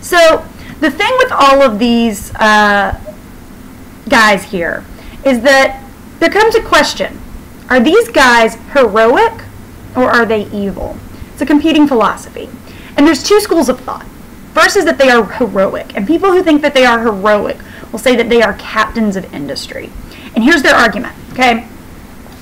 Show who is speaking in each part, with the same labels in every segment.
Speaker 1: So the thing with all of these guys here is that there comes a question. Are these guys heroic or are they evil? It's a competing philosophy. And there's two schools of thought. First is that they are heroic. And people who think that they are heroic will say that they are captains of industry. And here's their argument, okay?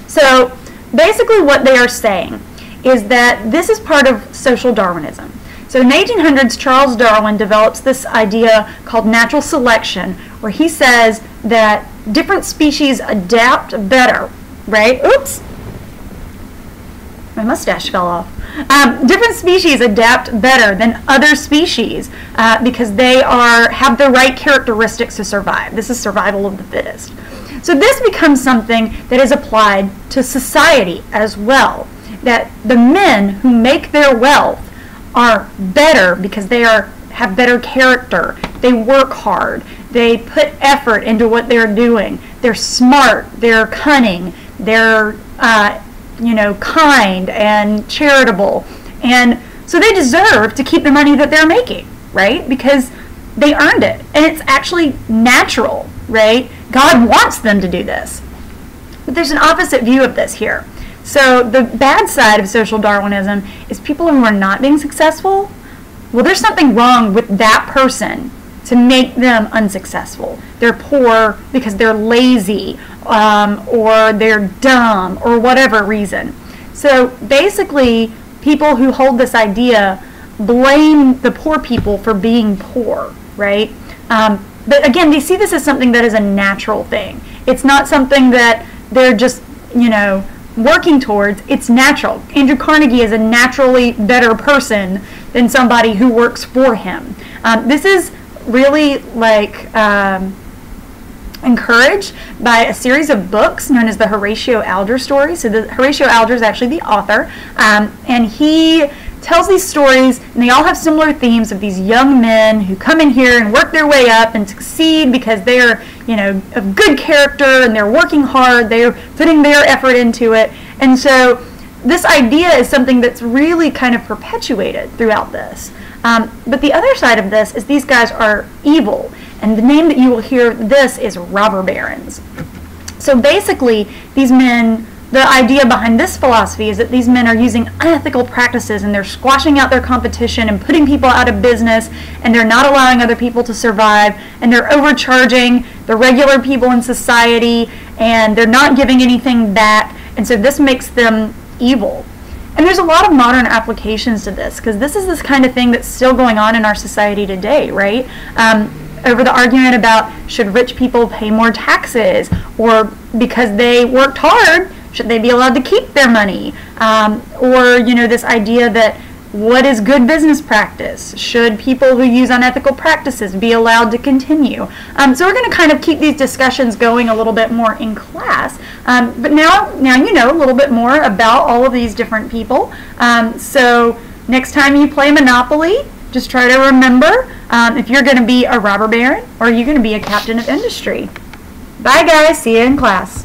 Speaker 1: So basically what they are saying is that this is part of social Darwinism. So in the 1800s, Charles Darwin develops this idea called natural selection, where he says that different species adapt better, right? Oops, my mustache fell off. Different species adapt better than other species because they have the right characteristics to survive. This is survival of the fittest. So this becomes something that is applied to society as well, that the men who make their wealth are better because they have better character, they work hard, they put effort into what they're doing, they're smart, they're cunning, they're kind and charitable, and so they deserve to keep the money that they're making, right? Because they earned it, and it's actually natural, right? God wants them to do this. But there's an opposite view of this here. So the bad side of social Darwinism is people who are not being successful. Well, there's something wrong with that person to make them unsuccessful. They're poor because they're lazy or they're dumb or whatever reason. So basically, people who hold this idea blame the poor people for being poor, right? But again, they see this as something that is a natural thing. It's not something that they're just, working towards. It's natural. Andrew Carnegie is a naturally better person than somebody who works for him. This is really encouraged by a series of books known as the Horatio Alger stories. So Horatio Alger is actually the author, and he tells these stories, and they all have similar themes of these young men who come in here and work their way up and succeed because they're, of good character and they're working hard, they're putting their effort into it. And so this idea is something that's really kind of perpetuated throughout this. But the other side of this is these guys are evil, and the name that you will hear this is robber barons. So basically, these men, the idea behind this philosophy is that these men are using unethical practices and they're squashing out their competition and putting people out of business, and they're not allowing other people to survive, and they're overcharging the regular people in society, and they're not giving anything back, and so this makes them evil. And there's a lot of modern applications to this, because this is this kind of thing that's still going on in our society today, right? Over the argument about should rich people pay more taxes, or because they worked hard, should they be allowed to keep their money? Or, this idea that what is good business practice? Should people who use unethical practices be allowed to continue? So we're going to kind of keep these discussions going a little bit more in class. But now you know a little bit more about all of these different people. So next time you play Monopoly, just try to remember if you're going to be a robber baron or you're going to be a captain of industry. Bye guys, see you in class.